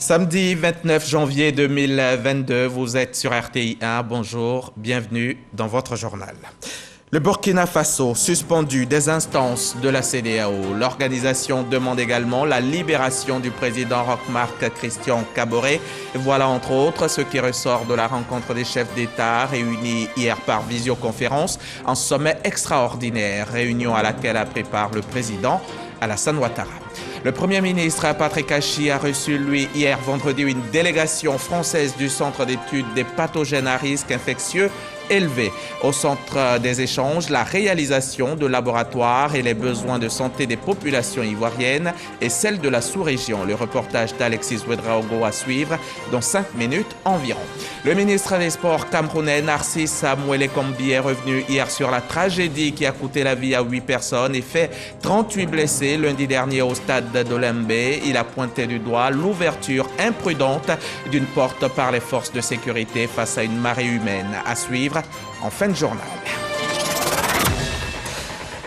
Samedi 29 janvier 2022, vous êtes sur RTI 1. Bonjour, bienvenue dans votre journal. Le Burkina Faso suspendu des instances de la CEDEAO. L'organisation demande également la libération du président Roch-Marc Christian Kaboré. Voilà entre autres ce qui ressort de la rencontre des chefs d'État réunis hier par visioconférence en sommet extraordinaire, réunion à laquelle a pris part le président Alassane Ouattara. Le Premier ministre Patrick Achi a reçu, lui, hier vendredi, une délégation française du Centre d'études des pathogènes à risque infectieux élevé. Au centre des échanges, la réalisation de laboratoires et les besoins de santé des populations ivoiriennes et celles de la sous-région. Le reportage d'Alexis Ouedraogo à suivre dans 5 minutes environ. Le ministre des Sports camerounais Narcisse Amouele Kombi est revenu hier sur la tragédie qui a coûté la vie à 8 personnes et fait 38 blessés lundi dernier au stade d'Olembe. Il a pointé du doigt l'ouverture imprudente d'une porte par les forces de sécurité face à une marée humaine. À suivre en fin de journal.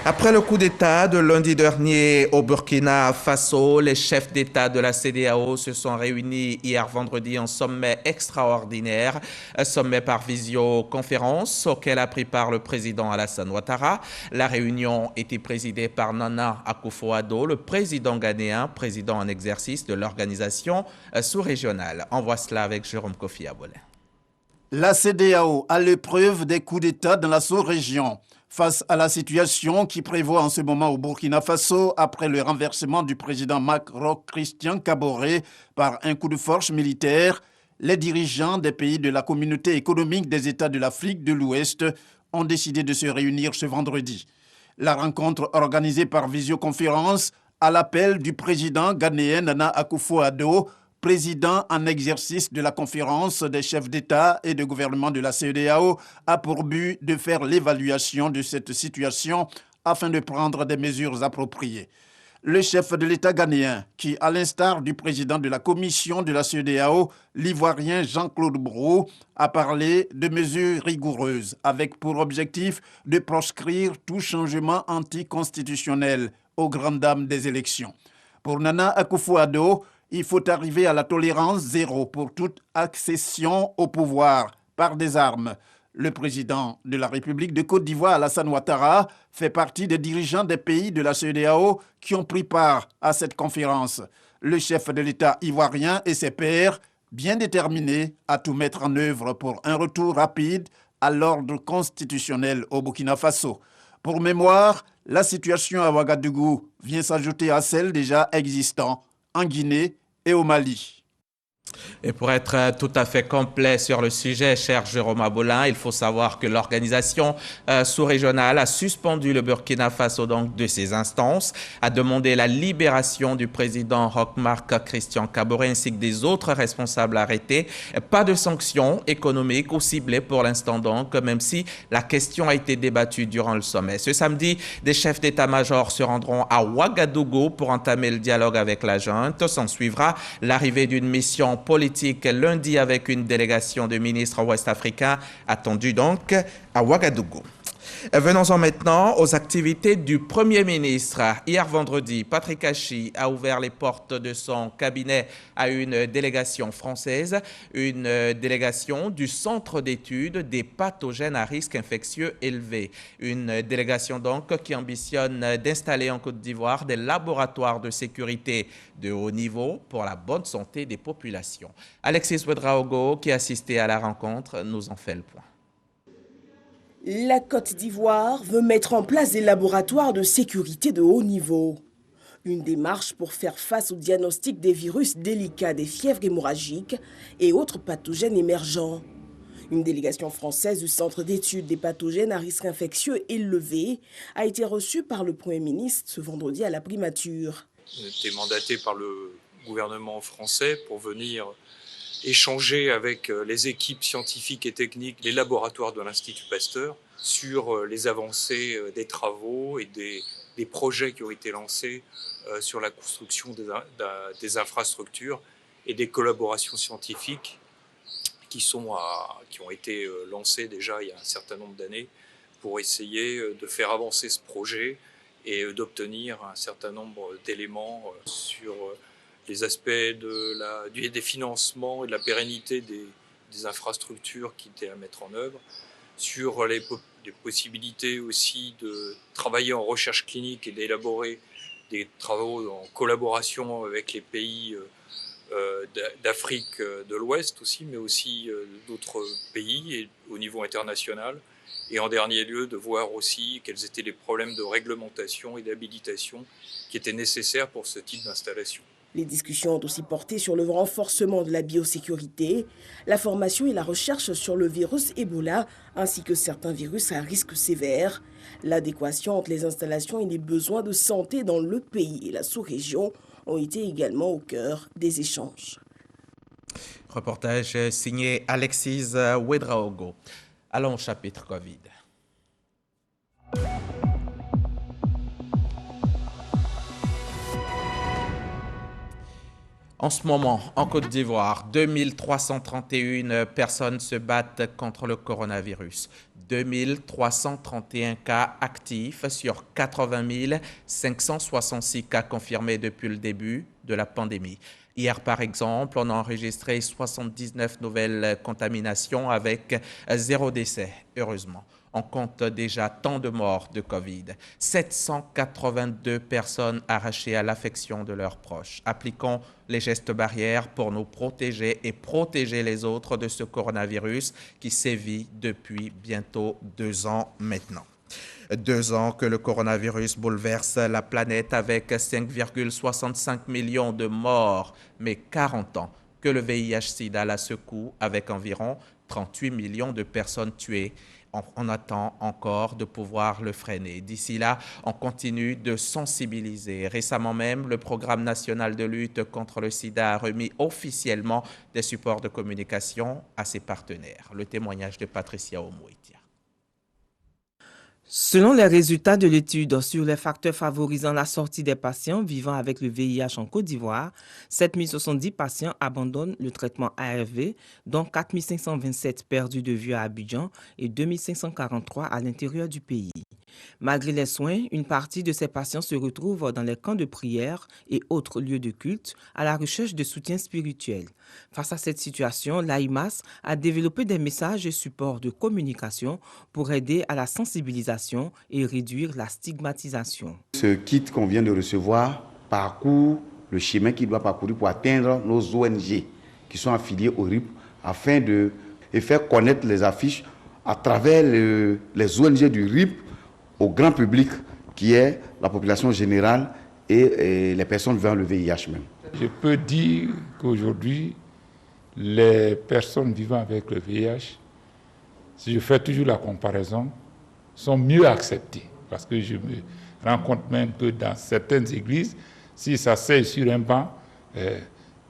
Après le coup d'État de lundi dernier au Burkina Faso, les chefs d'État de la CEDEAO se sont réunis hier vendredi en sommet extraordinaire, un sommet par visioconférence auquel a pris part le président Alassane Ouattara. La réunion était présidée par Nana Akufo-Addo, le président ghanéen, président en exercice de l'organisation sous-régionale. On voit cela avec Jérôme Kofi Abolin. La CEDEAO à l'épreuve des coups d'État dans la sous-région. Face à la situation qui prévaut en ce moment au Burkina Faso après le renversement du président Roch Christian Kaboré par un coup de force militaire, les dirigeants des pays de la communauté économique des États de l'Afrique de l'Ouest ont décidé de se réunir ce vendredi. La rencontre organisée par visioconférence à l'appel du président ghanéen Nana Akufo-Addo, président en exercice de la conférence des chefs d'État et de gouvernement de la CEDEAO, a pour but de faire l'évaluation de cette situation afin de prendre des mesures appropriées. Le chef de l'État ghanéen, qui, à l'instar du président de la commission de la CEDEAO, l'Ivoirien Jean-Claude Brou, a parlé de mesures rigoureuses avec pour objectif de proscrire tout changement anticonstitutionnel aux grandes dames des élections. Pour Nana Akufo-Addo, il faut arriver à la tolérance zéro pour toute accession au pouvoir par des armes. Le président de la République de Côte d'Ivoire, Alassane Ouattara, fait partie des dirigeants des pays de la CEDEAO qui ont pris part à cette conférence. Le chef de l'État ivoirien et ses pairs, bien déterminés à tout mettre en œuvre pour un retour rapide à l'ordre constitutionnel au Burkina Faso. Pour mémoire, la situation à Ouagadougou vient s'ajouter à celle déjà existante en Guinée et au Mali. Et pour être tout à fait complet sur le sujet, cher Jérôme Abolin, il faut savoir que l'organisation sous-régionale a suspendu le Burkina Faso donc de ses instances, a demandé la libération du président Roch-Marc Christian Kaboré ainsi que des autres responsables arrêtés. Pas de sanctions économiques ou ciblées pour l'instant donc, même si la question a été débattue durant le sommet. Ce samedi, des chefs d'état-major se rendront à Ouagadougou pour entamer le dialogue avec la junte. S'en suivra l'arrivée d'une mission politique lundi avec une délégation de ministres ouest-africains attendue donc à Ouagadougou. Venons-en maintenant aux activités du Premier ministre. Hier vendredi, Patrick Achi a ouvert les portes de son cabinet à une délégation française, une délégation du Centre d'études des pathogènes à risque infectieux élevé. Une délégation donc qui ambitionne d'installer en Côte d'Ivoire des laboratoires de sécurité de haut niveau pour la bonne santé des populations. Alexis Ouedraogo, qui a assisté à la rencontre, nous en fait le point. La Côte d'Ivoire veut mettre en place des laboratoires de sécurité de haut niveau. Une démarche pour faire face au diagnostic des virus délicats des fièvres hémorragiques et autres pathogènes émergents. Une délégation française du Centre d'études des pathogènes à risque infectieux élevé a été reçue par le Premier ministre ce vendredi à la primature. On a été mandaté par le gouvernement français pour venir échanger avec les équipes scientifiques et techniques, les laboratoires de l'Institut Pasteur sur les avancées des travaux et des projets qui ont été lancés sur la construction des infrastructures et des collaborations scientifiques qui ont été lancées déjà il y a un certain nombre d'années pour essayer de faire avancer ce projet et d'obtenir un certain nombre d'éléments sur les aspects des financements et de la pérennité des infrastructures qui étaient à mettre en œuvre, sur les possibilités aussi de travailler en recherche clinique et d'élaborer des travaux en collaboration avec les pays d'Afrique de l'Ouest aussi, mais aussi d'autres pays et au niveau international. Et en dernier lieu, de voir aussi quels étaient les problèmes de réglementation et d'habilitation qui étaient nécessaires pour ce type d'installation. Les discussions ont aussi porté sur le renforcement de la biosécurité, la formation et la recherche sur le virus Ebola, ainsi que certains virus à risque sévère. L'adéquation entre les installations et les besoins de santé dans le pays et la sous-région ont été également au cœur des échanges. Reportage signé Alexis Ouedraogo. Allons au chapitre Covid. En ce moment, en Côte d'Ivoire, 2331 personnes se battent contre le coronavirus. 2331 cas actifs sur 80 566 cas confirmés depuis le début de la pandémie. Hier, par exemple, on a enregistré 79 nouvelles contaminations avec 0 décès, heureusement. On compte déjà tant de morts de Covid. 782 personnes arrachées à l'affection de leurs proches. Appliquons les gestes barrières pour nous protéger et protéger les autres de ce coronavirus qui sévit depuis bientôt 2 ans maintenant. 2 ans que le coronavirus bouleverse la planète avec 5,65 millions de morts, mais 40 ans que le VIH-Sida la secoue avec environ 38 millions de personnes tuées. On attend encore de pouvoir le freiner. D'ici là, on continue de sensibiliser. Récemment même, le Programme national de lutte contre le sida a remis officiellement des supports de communication à ses partenaires. Le témoignage de Patricia Omouitia. Selon les résultats de l'étude sur les facteurs favorisant la sortie des patients vivant avec le VIH en Côte d'Ivoire, 7070 patients abandonnent le traitement ARV, dont 4527 perdus de vue à Abidjan et 2543 à l'intérieur du pays. Malgré les soins, une partie de ces patients se retrouvent dans les camps de prière et autres lieux de culte à la recherche de soutien spirituel. Face à cette situation, l'AIMAS a développé des messages et supports de communication pour aider à la sensibilisation et réduire la stigmatisation. Ce kit qu'on vient de recevoir parcourt le chemin qu'il doit parcourir pour atteindre nos ONG qui sont affiliées au RIP afin de faire connaître les affiches à travers les ONG du RIP au grand public qui est la population générale et les personnes vivant le VIH même. Je peux dire qu'aujourd'hui, les personnes vivant avec le VIH, si je fais toujours la comparaison, sont mieux acceptées. Parce que je me rends compte même que dans certaines églises, si ça s'assied sur un banc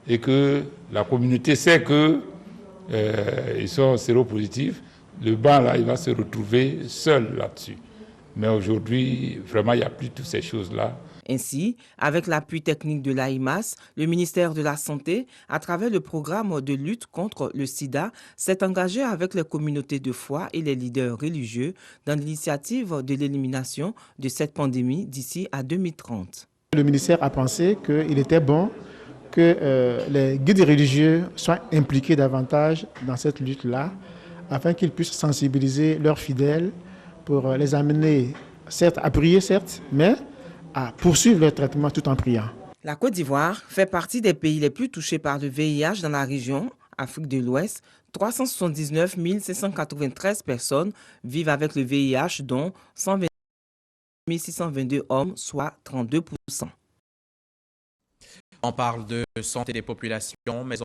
et que la communauté sait qu'ils sont séropositifs, le banc là, il va se retrouver seul là-dessus. Mais aujourd'hui, vraiment, il n'y a plus toutes ces choses-là. Ainsi, avec l'appui technique de l'AIMAS, le ministère de la Santé, à travers le programme de lutte contre le sida, s'est engagé avec les communautés de foi et les leaders religieux dans l'initiative de l'élimination de cette pandémie d'ici à 2030. Le ministère a pensé qu'il était bon que les guides religieux soient impliqués davantage dans cette lutte-là, afin qu'ils puissent sensibiliser leurs fidèles pour les amener, certes, à prier, certes, mais à poursuivre leur traitement tout en priant. La Côte d'Ivoire fait partie des pays les plus touchés par le VIH dans la région, Afrique de l'Ouest. 379 593 personnes vivent avec le VIH, dont 120 622 hommes, soit 32%. On parle de santé des populations, mais on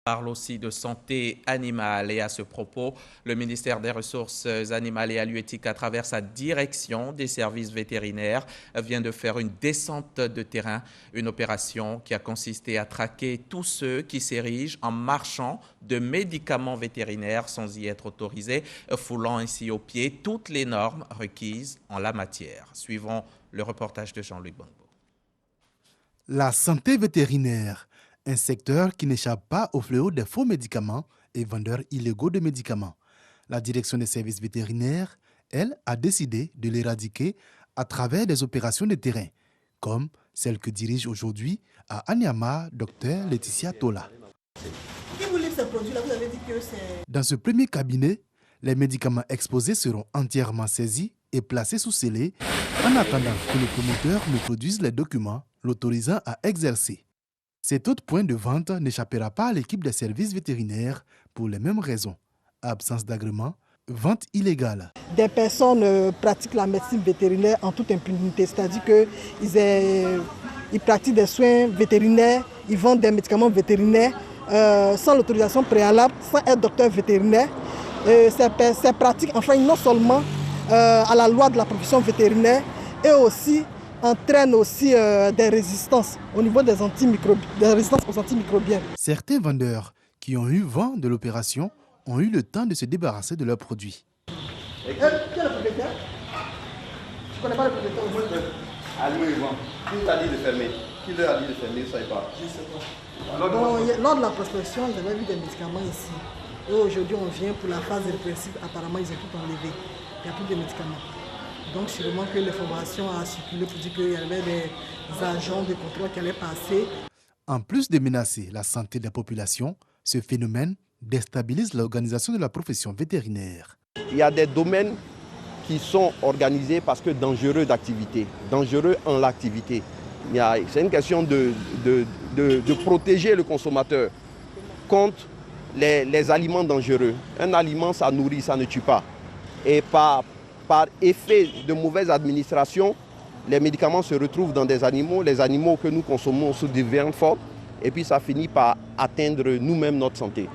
parle aussi de santé animale. Et à ce propos, le ministère des Ressources animales et halieutiques, à travers sa direction des services vétérinaires, vient de faire une descente de terrain, une opération qui a consisté à traquer tous ceux qui s'érigent en marchands de médicaments vétérinaires sans y être autorisés, foulant ainsi aux pieds toutes les normes requises en la matière. Suivons le reportage de Jean-Luc Bangbo. La santé vétérinaire, un secteur qui n'échappe pas au fléau des faux médicaments et vendeurs illégaux de médicaments. La direction des services vétérinaires, elle, a décidé de l'éradiquer à travers des opérations de terrain, comme celle que dirige aujourd'hui à Anyama Dr Laetitia Tola. Qui vous livre ces produits-là? Vous avez dit que c'est... Dans ce premier cabinet, les médicaments exposés seront entièrement saisis et placés sous scellé en attendant que le promoteur nous produise les documents l'autorisant à exercer. Cet autre point de vente n'échappera pas à l'équipe des services vétérinaires pour les mêmes raisons. Absence d'agrément, vente illégale. Des personnes pratiquent la médecine vétérinaire en toute impunité, c'est-à-dire qu'ils pratiquent des soins vétérinaires, ils vendent des médicaments vétérinaires sans l'autorisation préalable, sans être docteur vétérinaire. Ces pratiques enfreignent non seulement à la loi de la profession vétérinaire et aussi entraînent aussi des résistances au niveau des résistances aux antimicrobiens. Certains vendeurs qui ont eu vent de l'opération ont eu le temps de se débarrasser de leurs produits. Qui est le propriétaire? Je ne connais pas le propriétaire. Qui t'a dit de fermer? Qui leur a dit de fermer? Je ne sais pas. Je ne sais pas. Lors de la prospection, ils avaient vu des médicaments ici. Et aujourd'hui, on vient pour la phase répressive. Apparemment, ils ont tout enlevé. Il n'y a plus de médicaments. Donc, sûrement que l'information a circulé pour dire qu'il y avait des agents de contrôle qui allaient passer. En plus de menacer la santé des populations, ce phénomène déstabilise l'organisation de la profession vétérinaire. Il y a des domaines qui sont organisés parce que dangereux d'activité, dangereux en l'activité. C'est une question de protéger le consommateur contre les aliments dangereux. Un aliment, ça nourrit, ça ne tue pas. Et par effet de mauvaise administration, les médicaments se retrouvent dans des animaux, les animaux que nous consommons sous différentes formes, et puis ça finit par atteindre nous-mêmes notre santé.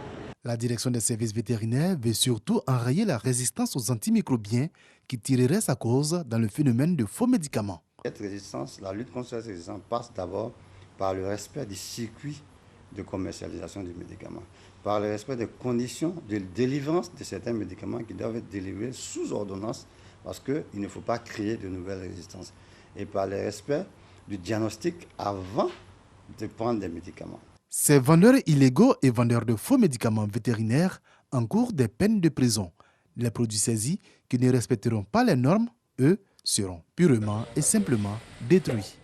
La direction des services vétérinaires veut surtout enrayer la résistance aux antimicrobiens qui tirerait sa cause dans le phénomène de faux médicaments. Cette résistance, la lutte contre cette résistance passe d'abord par le respect du circuit de commercialisation du médicament, par le respect des conditions de délivrance de certains médicaments qui doivent être délivrés sous ordonnance parce qu'il ne faut pas créer de nouvelles résistances, et par le respect du diagnostic avant de prendre des médicaments. Ces vendeurs illégaux et vendeurs de faux médicaments vétérinaires encourent des peines de prison. Les produits saisis qui ne respecteront pas les normes, eux, seront purement et simplement détruits.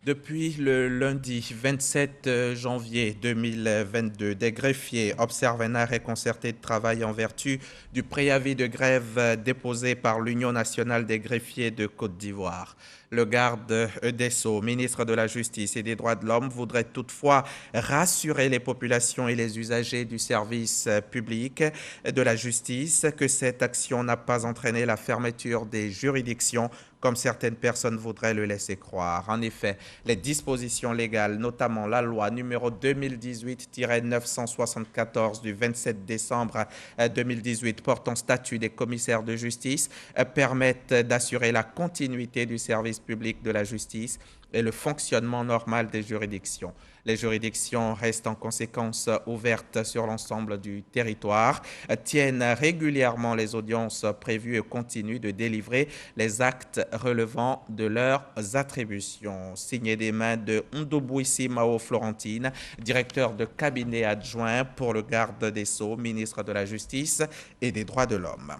Depuis le lundi 27 janvier 2022, des greffiers observent un arrêt concerté de travail en vertu du préavis de grève déposé par l'Union nationale des greffiers de Côte d'Ivoire. Le garde des Sceaux, ministre de la Justice et des Droits de l'Homme, voudrait toutefois rassurer les populations et les usagers du service public de la justice que cette action n'a pas entraîné la fermeture des juridictions comme certaines personnes voudraient le laisser croire. En effet, les dispositions légales, notamment la loi numéro 2018-974 du 27 décembre 2018 portant statut des commissaires de justice, permettent d'assurer la continuité du service public de la justice et le fonctionnement normal des juridictions. Les juridictions restent en conséquence ouvertes sur l'ensemble du territoire, tiennent régulièrement les audiences prévues et continuent de délivrer les actes relevant de leurs attributions. Signé des mains de Ndobouissi Mao Florentine, directeur de cabinet adjoint pour le garde des Sceaux, ministre de la Justice et des Droits de l'Homme.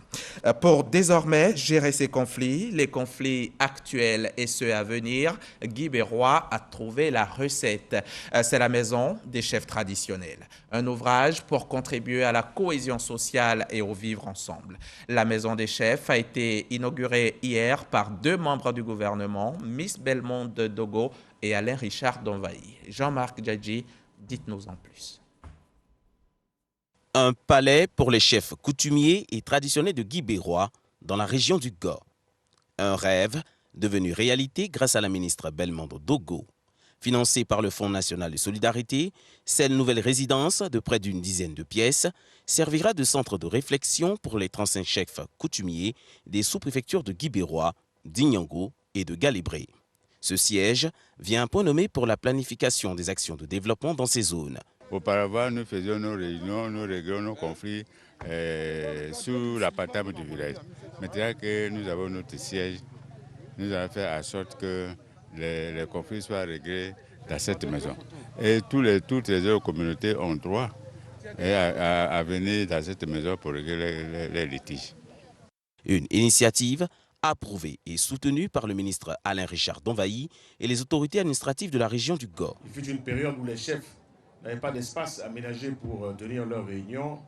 Pour désormais gérer ces conflits, les conflits actuels et ceux à venir, Guy Bérois a trouvé la recette. C'est la maison des chefs traditionnels, un ouvrage pour contribuer à la cohésion sociale et au vivre ensemble. La maison des chefs a été inaugurée hier par 2 membres du gouvernement, Miss Belmonde Dogo et Alain Richard Donvaï. Jean-Marc Djadji, dites-nous en plus. Un palais pour les chefs coutumiers et traditionnels de Guy Bérois dans la région du Gor. Un rêve devenu réalité grâce à la ministre Belmonde Dogo. Financée par le Fonds national de solidarité, cette nouvelle résidence de près d'une dizaine de pièces servira de centre de réflexion pour les 35 chefs coutumiers des sous-préfectures de Guy Bérois, d'Ignango et de Galébré. Ce siège vient un point nommé pour la planification des actions de développement dans ces zones. Auparavant, nous faisions nos réunions, nous réglions nos conflits sous la patame du village. Maintenant que nous avons notre siège, nous allons faire en sorte que les conflits soient réglés dans cette maison. Et toutes les autres communautés ont droit à venir dans cette maison pour régler les litiges. Une initiative approuvé et soutenu par le ministre Alain Richard Donvaï et les autorités administratives de la région du Gor. Il fut une période où les chefs n'avaient pas d'espace aménagé pour tenir leurs réunions,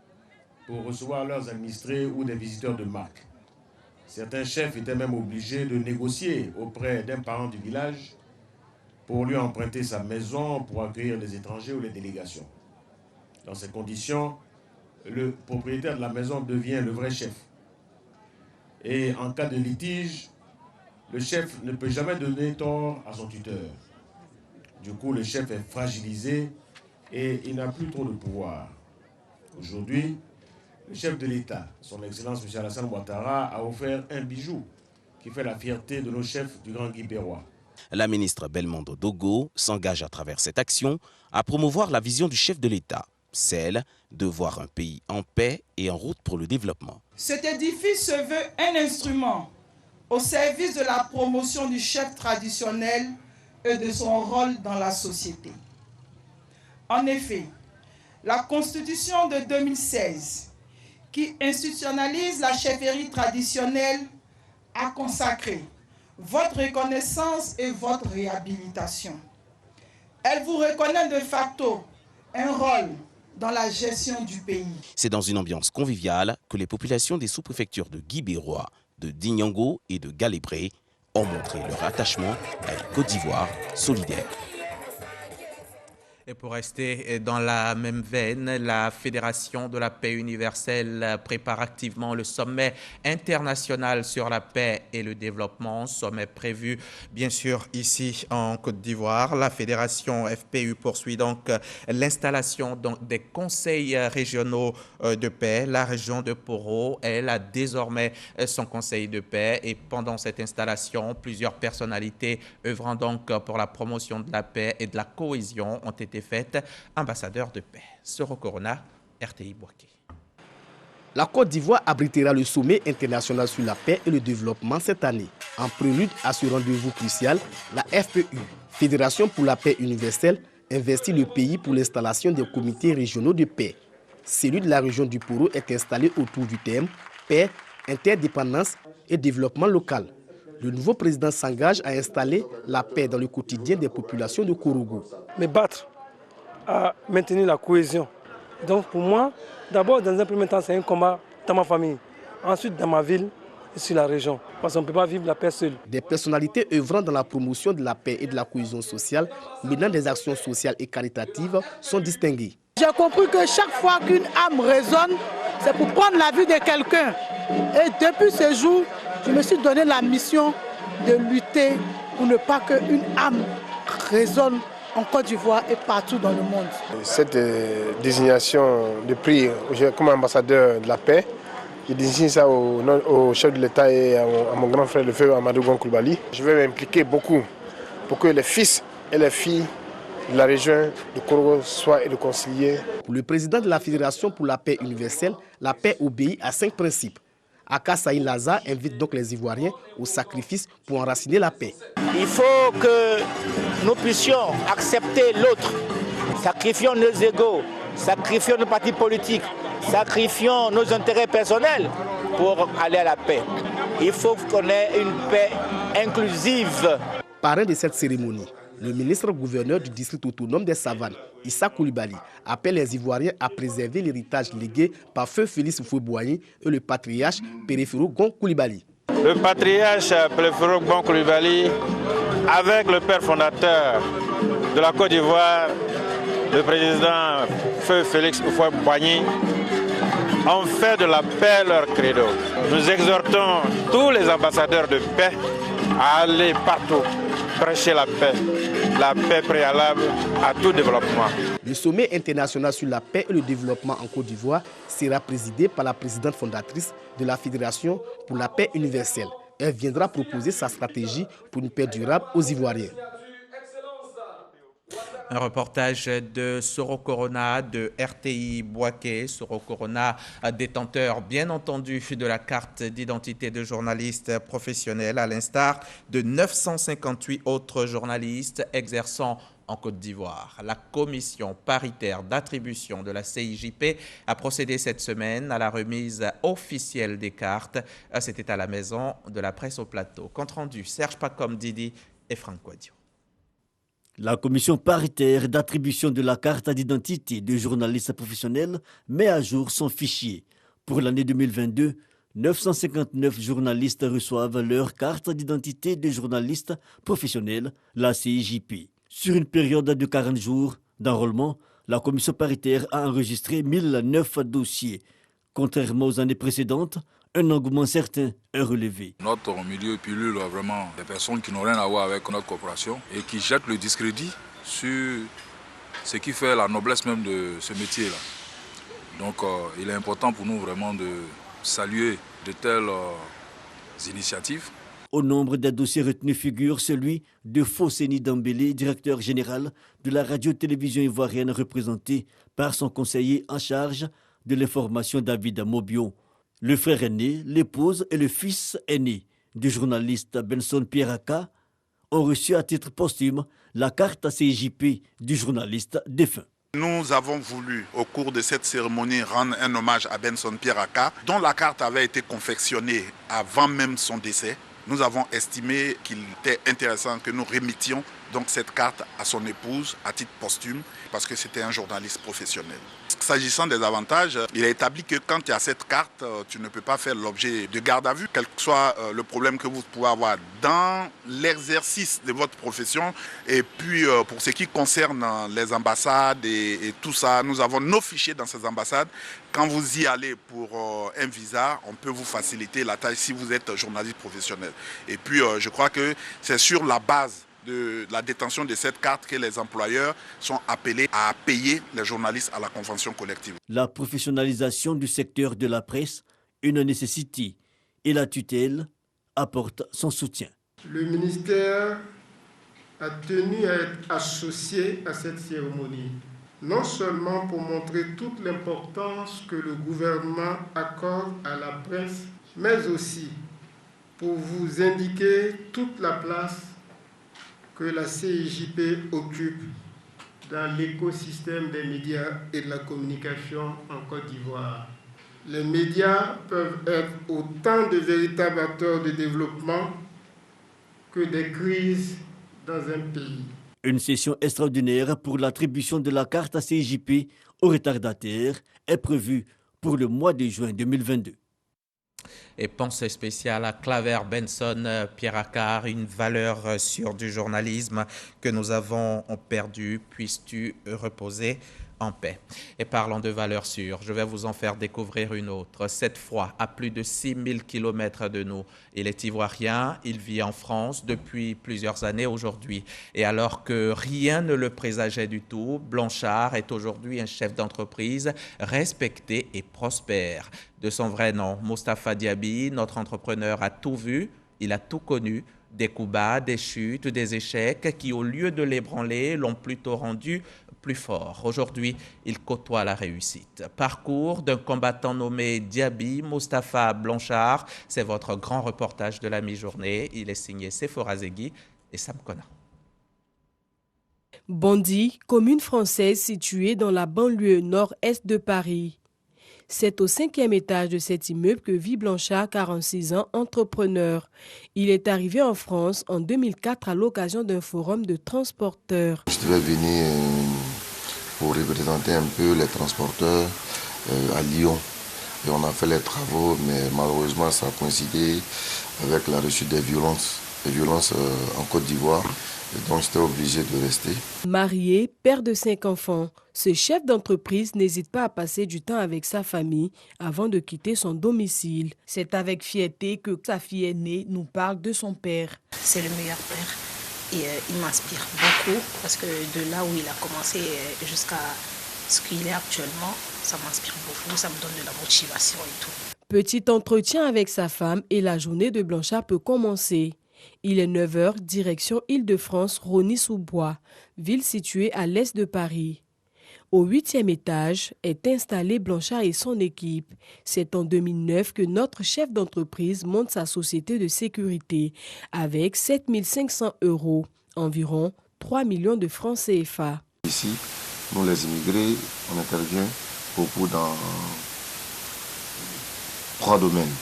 pour recevoir leurs administrés ou des visiteurs de marque. Certains chefs étaient même obligés de négocier auprès d'un parent du village pour lui emprunter sa maison pour accueillir les étrangers ou les délégations. Dans ces conditions, le propriétaire de la maison devient le vrai chef. Et en cas de litige, le chef ne peut jamais donner tort à son tuteur. Du coup, le chef est fragilisé et il n'a plus trop de pouvoir. Aujourd'hui, le chef de l'État, son Excellence M. Alassane Ouattara, a offert un bijou qui fait la fierté de nos chefs du Grand Guibérois. La ministre Belmondo Dogo s'engage à travers cette action à promouvoir la vision du chef de l'État, celle de voir un pays en paix et en route pour le développement. Cet édifice se veut un instrument au service de la promotion du chef traditionnel et de son rôle dans la société. En effet, la Constitution de 2016, qui institutionnalise la chefferie traditionnelle, a consacré votre reconnaissance et votre réhabilitation. Elle vous reconnaît de facto un rôle dans la gestion du pays. C'est dans une ambiance conviviale que les populations des sous-préfectures de Guibérois, de Dinyango et de Galébré ont montré leur attachement à une Côte d'Ivoire solidaire. Et pour rester dans la même veine, la Fédération de la paix universelle prépare activement le sommet international sur la paix et le développement. Sommet prévu bien sûr ici en Côte d'Ivoire. La Fédération FPU poursuit donc l'installation des conseils régionaux de paix. La région de Poro, elle a désormais son conseil de paix et pendant cette installation, plusieurs personnalités œuvrant donc pour la promotion de la paix et de la cohésion ont été faites ambassadeurs de paix. Soro Corona, RTI Boaké. La Côte d'Ivoire abritera le sommet international sur la paix et le développement cette année. En prélude à ce rendez-vous crucial, la FPU, Fédération pour la paix universelle, investit le pays pour l'installation des comités régionaux de paix. Celui de la région du Poro est installé autour du thème paix, interdépendance et développement local. Le nouveau président s'engage à installer la paix dans le quotidien des populations de Korogo. Me battre à maintenir la cohésion. Donc pour moi, d'abord dans un premier temps, c'est un combat dans ma famille. Ensuite dans ma ville et sur la région. Parce qu'on ne peut pas vivre la paix seule. Des personnalités œuvrant dans la promotion de la paix et de la cohésion sociale, menant des actions sociales et caritatives, sont distinguées. J'ai compris que chaque fois qu'une âme résonne, c'est pour prendre la vie de quelqu'un. Et depuis ce jour, je me suis donné la mission de lutter pour ne pas qu'une âme résonne en Côte d'Ivoire et partout dans le monde. Cette désignation de prix comme ambassadeur de la paix, je désigne ça au chef de l'État et à mon grand frère, le feu Amadou Gon Coulibaly. Je vais m'impliquer beaucoup pour que les fils et les filles de la région de Korogo soient réconciliés. Pour le président de la Fédération pour la paix universelle, la paix obéit à 5 principes. Aka Saïd Laza invite donc les Ivoiriens au sacrifice pour enraciner la paix. Il faut que nous puissions accepter l'autre. Sacrifions nos égos, sacrifions nos partis politiques, sacrifions nos intérêts personnels pour aller à la paix. Il faut qu'on ait une paix inclusive. Parrain de cette cérémonie, le ministre-gouverneur du district autonome des Savanes, Issa Coulibaly, appelle les Ivoiriens à préserver l'héritage légué par feu Félix Houphouët-Boigny et le patriarche Péréphéro Gon Coulibaly. Le patriarche Péréphéro Gon Coulibaly, avec le père fondateur de la Côte d'Ivoire, le président feu Félix Houphouët-Boigny, ont fait de la paix leur credo. Nous exhortons tous les ambassadeurs de paix à aller partout prêcher la paix préalable à tout développement. Le sommet international sur la paix et le développement en Côte d'Ivoire sera présidé par la présidente fondatrice de la Fédération pour la paix universelle. Elle viendra proposer sa stratégie pour une paix durable aux Ivoiriens. Un reportage de Soro Corona de RTI Boaké. Soro Corona, détenteur bien entendu de la carte d'identité de journaliste professionnel, à l'instar de 958 autres journalistes exerçant en Côte d'Ivoire. La commission paritaire d'attribution de la CIJP a procédé cette semaine à la remise officielle des cartes. C'était à la maison de la presse au plateau. Compte rendu, Serge Pacom Didi et Franck Quadio. La commission paritaire d'attribution de la carte d'identité de journalistes professionnels met à jour son fichier. Pour l'année 2022, 959 journalistes reçoivent leur carte d'identité de journalistes professionnels, la CIJP. Sur une période de 40 jours d'enrôlement, la commission paritaire a enregistré 1009 dossiers. Contrairement aux années précédentes, un engouement certain est relevé. Notre milieu pilule vraiment des personnes qui n'ont rien à voir avec notre corporation et qui jettent le discrédit sur ce qui fait la noblesse même de ce métier-là. Donc il est important pour nous vraiment de saluer de telles initiatives. Au nombre des dossiers retenus figure celui de Fosséni Dambélé, directeur général de la radio-télévision ivoirienne, représenté par son conseiller en charge de l'information David Mobio. Le frère aîné, l'épouse et le fils aîné du journaliste Benson Pierraka ont reçu à titre posthume la carte CIJP du journaliste défunt. Nous avons voulu, au cours de cette cérémonie, rendre un hommage à Benson Pierraka, dont la carte avait été confectionnée avant même son décès. Nous avons estimé qu'il était intéressant que nous remettions donc cette carte à son épouse à titre posthume parce que c'était un journaliste professionnel. S'agissant des avantages, il est établi que quand il y a cette carte, tu ne peux pas faire l'objet de garde à vue, quel que soit le problème que vous pouvez avoir dans l'exercice de votre profession. Et puis pour ce qui concerne les ambassades et tout ça, nous avons nos fichiers dans ces ambassades. Quand vous y allez pour un visa, on peut vous faciliter la tâche si vous êtes journaliste professionnel. Et puis je crois que c'est sur la base de la détention de cette carte que les employeurs sont appelés à payer les journalistes à la convention collective. La professionnalisation du secteur de la presse, une nécessité, et la tutelle apporte son soutien. Le ministère a tenu à être associé à cette cérémonie, non seulement pour montrer toute l'importance que le gouvernement accorde à la presse, mais aussi pour vous indiquer toute la place que la CIJP occupe dans l'écosystème des médias et de la communication en Côte d'Ivoire. Les médias peuvent être autant de véritables acteurs de développement que des crises dans un pays. Une session extraordinaire pour l'attribution de la carte à CIJP aux retardataires est prévue pour le mois de juin 2022. Et pensée spéciale à Claver Benson Pierraka, une valeur sûre du journalisme que nous avons perdu. Puisses-tu reposer en paix. Et parlant de valeurs sûres, je vais vous en faire découvrir une autre. Cette fois, à plus de 6000 km de nous. Il est ivoirien, il vit en France depuis plusieurs années aujourd'hui. Et alors que rien ne le présageait du tout, Blanchard est aujourd'hui un chef d'entreprise respecté et prospère. De son vrai nom, Moustapha Diaby, notre entrepreneur a tout vu, il a tout connu. Des coups bas, des chutes, des échecs qui, au lieu de l'ébranler, l'ont plutôt rendu plus fort. Aujourd'hui, il côtoie la réussite. Parcours d'un combattant nommé Diaby, Moustapha Blanchard. C'est votre grand reportage de la mi-journée. Il est signé Sephora Zegui et Sam Kona. Bondy, commune française située dans la banlieue nord-est de Paris. C'est au 5e étage de cet immeuble que vit Blanchard, 46 ans, entrepreneur. Il est arrivé en France en 2004 à l'occasion d'un forum de transporteurs. Je devais venir pour représenter un peu les transporteurs à Lyon. Et on a fait les travaux, mais malheureusement ça a coïncidé avec la rechute des violences en Côte d'Ivoire. Et donc j'étais obligé de rester. Marié, père de 5 enfants, ce chef d'entreprise n'hésite pas à passer du temps avec sa famille avant de quitter son domicile. C'est avec fierté que sa fille aînée nous parle de son père. C'est le meilleur père et il m'inspire beaucoup parce que de là où il a commencé jusqu'à ce qu'il est actuellement, ça m'inspire beaucoup, ça me donne de la motivation et tout. Petit entretien avec sa femme et la journée de Blanchard peut commencer. Il est 9h, direction Île-de-France, Rosny-sous-Bois, ville située à l'est de Paris. Au 8e étage est installé Blanchard et son équipe. C'est en 2009 que notre chef d'entreprise monte sa société de sécurité avec 7 500 €, environ 3 millions de francs CFA. Ici, nous les immigrés, on intervient beaucoup dans 3 domaines,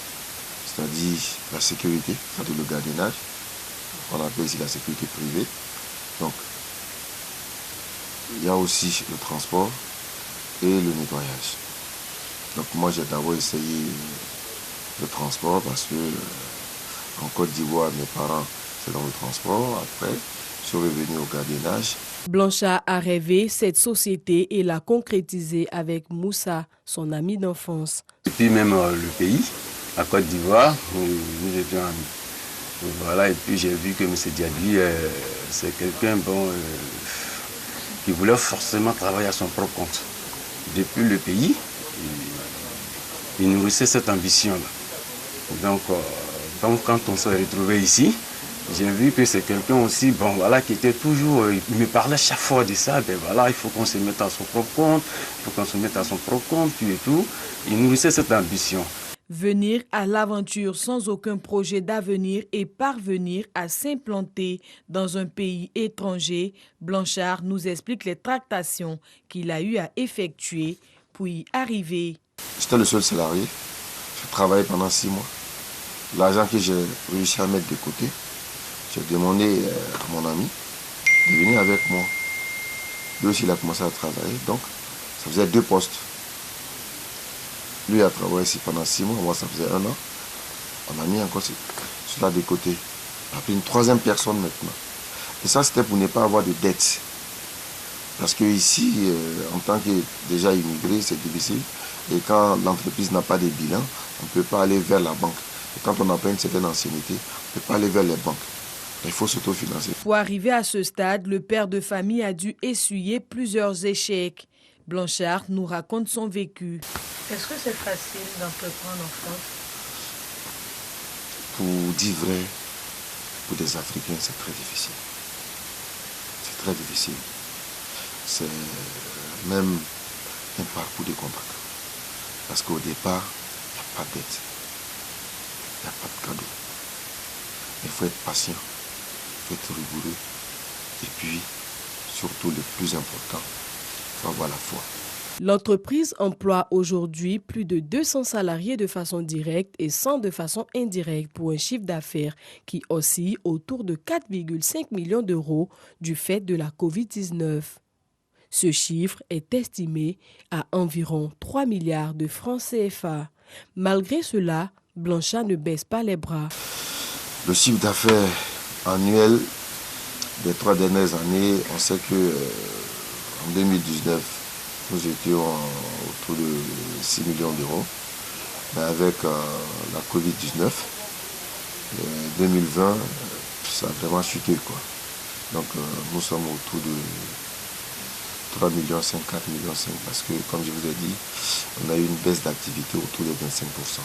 c'est-à-dire la sécurité, c'est-à-dire le gardiennage, on appelle ici la sécurité privée. Donc, il y a aussi le transport et le nettoyage. Donc moi j'ai d'abord essayé le transport parce que en Côte d'Ivoire, mes parents, c'est dans le transport. Après, je suis revenu au gardiennage. Blanchard a rêvé cette société et l'a concrétisée avec Moussa, son ami d'enfance. Et puis même le pays, la Côte d'Ivoire, nous étions amis. Voilà, et puis j'ai vu que M. Diaby, c'est quelqu'un qui voulait forcément travailler à son propre compte. Depuis le pays, il nourrissait cette ambition-là. Donc, quand on s'est retrouvé ici, j'ai vu que c'est quelqu'un aussi, qui était toujours, il me parlait chaque fois de ça, il faut qu'on se mette à son propre compte, puis et tout. Il nourrissait cette ambition. Venir à l'aventure sans aucun projet d'avenir et parvenir à s'implanter dans un pays étranger, Blanchard nous explique les tractations qu'il a eu à effectuer pour y arriver. J'étais le seul salarié, je travaillais pendant 6 mois. L'argent que j'ai réussi à mettre de côté, j'ai demandé à mon ami de venir avec moi. Lui aussi, il a commencé à travailler, donc ça faisait 2 postes. Lui a travaillé ici pendant 6 mois, moi ça faisait 1 an. On a mis encore cela de côté. On a pris une 3e personne maintenant. Et ça, c'était pour ne pas avoir de dettes. Parce que ici, en tant que déjà immigré, c'est difficile. Et quand l'entreprise n'a pas de bilan, on ne peut pas aller vers la banque. Et quand on n'a pas une certaine ancienneté, on ne peut pas aller vers les banques. Il faut s'autofinancer. Pour arriver à ce stade, le père de famille a dû essuyer plusieurs échecs. Blanchard nous raconte son vécu. Est-ce que c'est facile d'entreprendre en France? Pour dire vrai, pour des Africains, c'est très difficile. C'est très difficile. C'est même un parcours de combattant. Parce qu'au départ, il n'y a pas d'aide. Il n'y a pas de cadeau. Il faut être patient, il faut être rigoureux. Et puis, surtout le plus important, il faut avoir la foi. L'entreprise emploie aujourd'hui plus de 200 salariés de façon directe et 100 de façon indirecte pour un chiffre d'affaires qui oscille autour de 4,5 millions d'euros du fait de la Covid-19. Ce chiffre est estimé à environ 3 milliards de francs CFA. Malgré cela, Blanchard ne baisse pas les bras. Le chiffre d'affaires annuel des 3 dernières années, on sait que en 2019, nous étions autour de 6 millions d'euros. Mais avec la Covid-19, 2020, ça a vraiment chuté, quoi. Donc nous sommes autour de 3 millions 5, 4 millions 5, parce que, comme je vous ai dit, on a eu une baisse d'activité autour de 25%.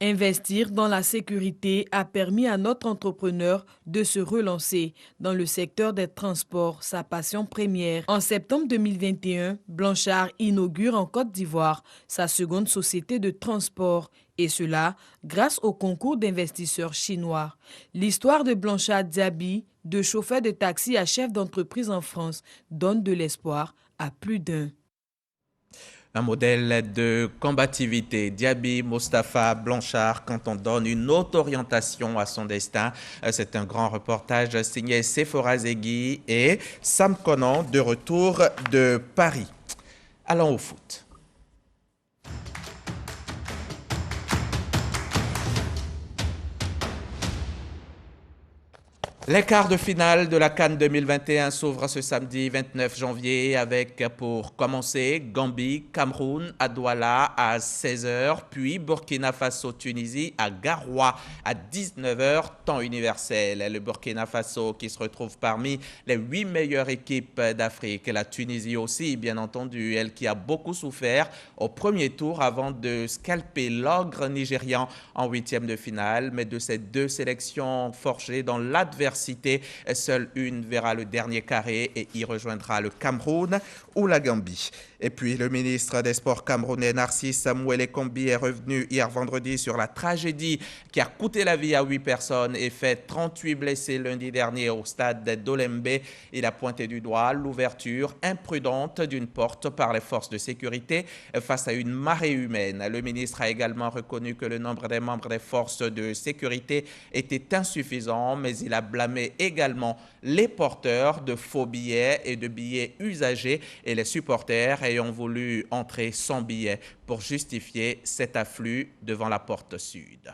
Investir dans la sécurité a permis à notre entrepreneur de se relancer dans le secteur des transports, sa passion première. En septembre 2021, Blanchard inaugure en Côte d'Ivoire sa seconde société de transport, et cela grâce au concours d'investisseurs chinois. L'histoire de Blanchard Diaby, de chauffeur de taxi à chef d'entreprise en France, donne de l'espoir à plus d'un. Un modèle de combativité. Diaby Moustapha Blanchard, quand on donne une autre orientation à son destin. C'est un grand reportage signé Sephora Zegui et Sam Conan de retour de Paris. Allons au foot. Les quarts de finale de la CAN 2021 s'ouvrent ce samedi 29 janvier avec, pour commencer, Gambie, Cameroun à Douala à 16h, puis Burkina Faso, Tunisie à Garoua à 19h, temps universel. Le Burkina Faso qui se retrouve parmi les 8 meilleures équipes d'Afrique. La Tunisie aussi, bien entendu, elle qui a beaucoup souffert au premier tour avant de scalper l'ogre nigérian en 8e de finale. Mais de ces 2 sélections forgées dans l'adversité adversités. Seule une verra le dernier carré et y rejoindra le Cameroun ou la Gambie. Et puis, le ministre des Sports camerounais Narcisse Mouele Kombi est revenu hier vendredi sur la tragédie qui a coûté la vie à 8 personnes et fait 38 blessés lundi dernier au stade d'Olembe. Il a pointé du doigt l'ouverture imprudente d'une porte par les forces de sécurité face à une marée humaine. Le ministre a également reconnu que le nombre des membres des forces de sécurité était insuffisant, mais il a blâmé également les porteurs de faux billets et de billets usagés et les supporters ayant voulu entrer sans billet pour justifier cet afflux devant la porte sud.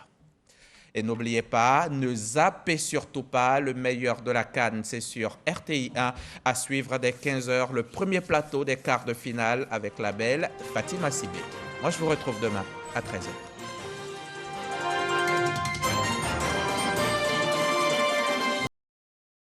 Et n'oubliez pas, ne zappez surtout pas, le meilleur de la CAN, c'est sur RTI 1, à suivre dès 15h le premier plateau des quarts de finale avec la belle Fatima Sibé. Moi, je vous retrouve demain à 13h.